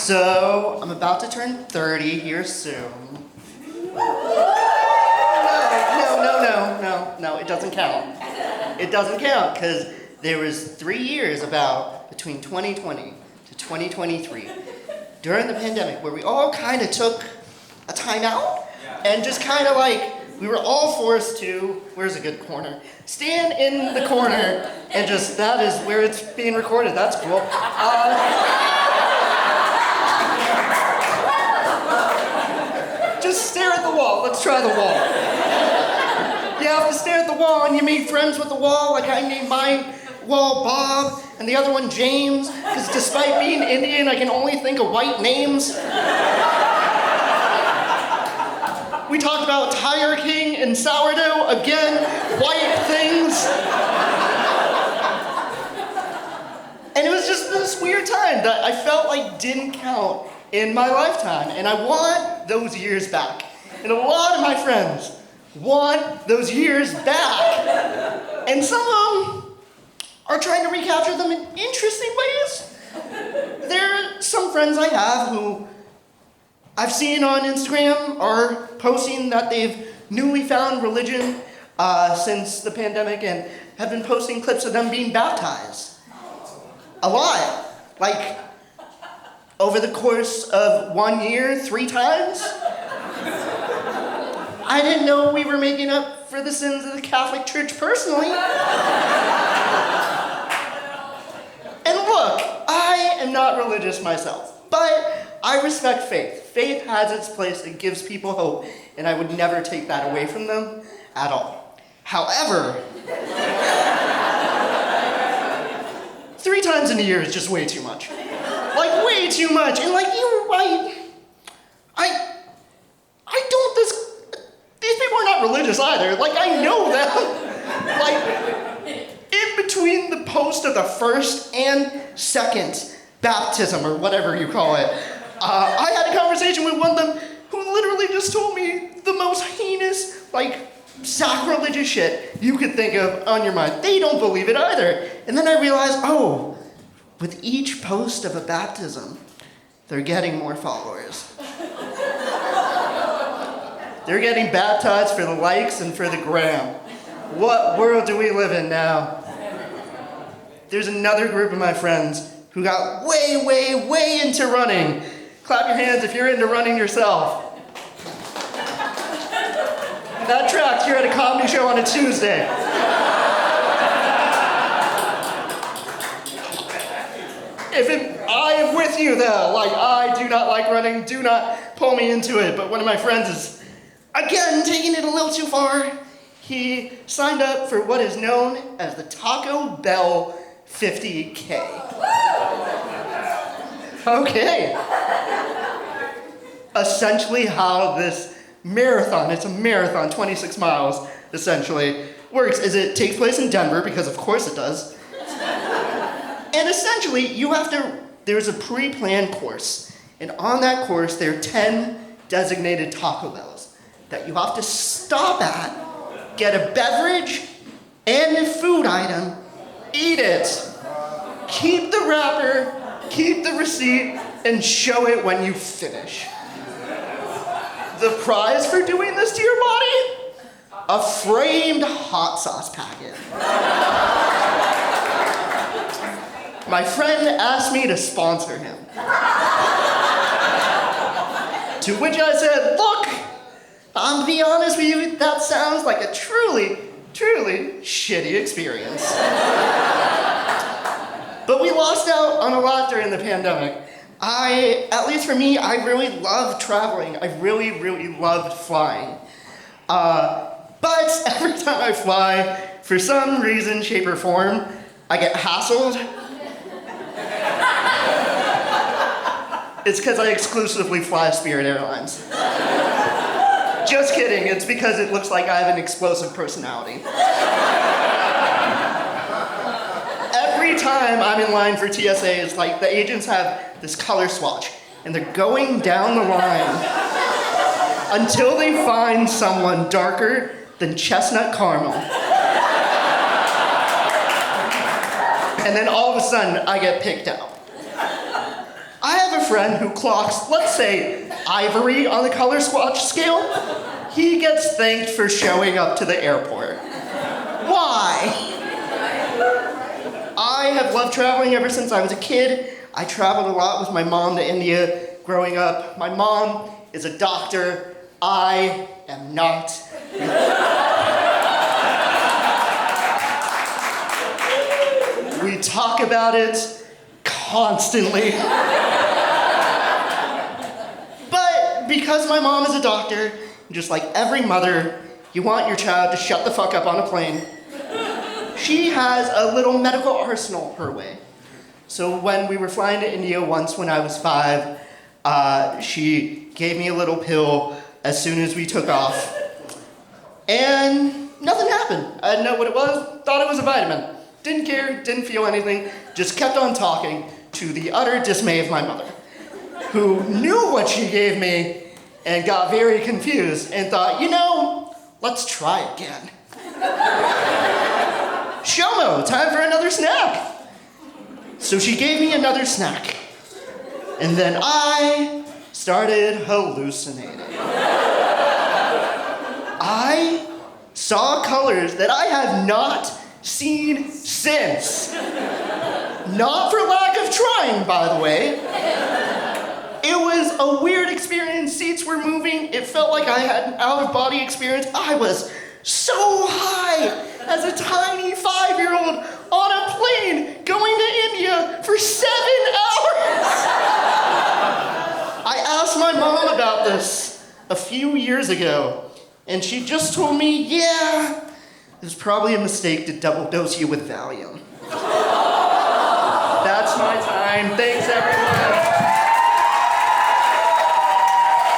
So, I'm about to turn 30 here soon. No, it doesn't count. It doesn't count, because there was 3 years between 2020 to 2023, during the pandemic, where we all kind of took a time out, and just kind of like, we were all forced to, where's a good corner? Stand in the corner, and just, that is where it's being recorded, that's cool. Just stare at the wall. Let's try the wall. You have to stare at the wall, and you made friends with the wall. Like I named my wall Bob, and the other one James, because despite being Indian, I can only think of white names. We talked about Tiger King and sourdough, again, white things. And it was just this weird time that I felt like didn't count in my lifetime, and I want those years back. And a lot of my friends want those years back. And some of them are trying to recapture them in interesting ways. There are some friends I have who I've seen on Instagram are posting that they've newly found religion since the pandemic and have been posting clips of them being baptized. A lot. Like, over the course of 1 year, 3 times? I didn't know we were making up for the sins of the Catholic Church personally. And look, I am not religious myself, but I respect faith. Faith has its place, it gives people hope, and I would never take that away from them at all. However, 3 times in a year is just way too much. Like, way too much. And like, you were right. These people are not religious either. Like, I know them. Like, in between the post of the first and second baptism, or whatever you call it, I had a conversation with one of them who literally just told me the most heinous, like, sacrilegious shit you could think of on your mind. They don't believe it either. And then I realized, oh, with each post of a baptism, they're getting more followers. They're getting baptized for the likes and for the gram. What world do we live in now? There's another group of my friends who got way into running. Clap your hands if you're into running yourself. That tracks, you're at a comedy show on a Tuesday. I am with you though. Like, I do not like running, do not pull me into it. But one of my friends is, again, taking it a little too far. He signed up for what is known as the Taco Bell 50K. Okay. Essentially how this marathon, it's a marathon, 26 miles, essentially, works is it takes place in Denver, because of course it does. And essentially, there's a pre-planned course, and on that course, there are 10 designated Taco Bells that you have to stop at, get a beverage and a food item, eat it, keep the wrapper, keep the receipt, and show it when you finish. The prize for doing this to your body? A framed hot sauce packet. My friend asked me to sponsor him. To which I said, look, I'm be honest with you, that sounds like a truly shitty experience. But we lost out on a lot during the pandemic. At least for me, I really loved traveling. I really loved flying. But every time I fly, for some reason, shape, or form, I get hassled. It's because I exclusively fly Spirit Airlines. Just kidding, it's because it looks like I have an explosive personality. Every time I'm in line for TSA, it's like the agents have this color swatch, and they're going down the line until they find someone darker than chestnut caramel. And then all of a sudden, I get picked out. I have a friend who clocks, let's say, ivory on the color swatch scale, he gets thanked for showing up to the airport. Why? I have loved traveling ever since I was a kid. I traveled a lot with my mom to India growing up. My mom is a doctor. I am not. We talk about it constantly. But because my mom is a doctor, just like every mother, you want your child to shut the fuck up on a plane. She has a little medical arsenal her way. So when we were flying to India once when I was 5, she gave me a little pill as soon as we took off. And nothing happened. I didn't know what it was, thought it was a vitamin. Didn't care, didn't feel anything, just kept on talking to the utter dismay of my mother, who knew what she gave me and got very confused and thought, you know, let's try again. Show-moe, time for another snack. So she gave me another snack. And then I started hallucinating. I saw colors that I have not seen since. Not for lack of trying, by the way. It was a weird experience. Seats were moving. It felt like I had an out-of-body experience. I was so high as a tiny 5-year-old on a plane going to India for 7 hours. I asked my mom about this a few years ago, and she just told me, yeah, it was probably a mistake to double dose you with Valium. That's my time. Thanks, everyone.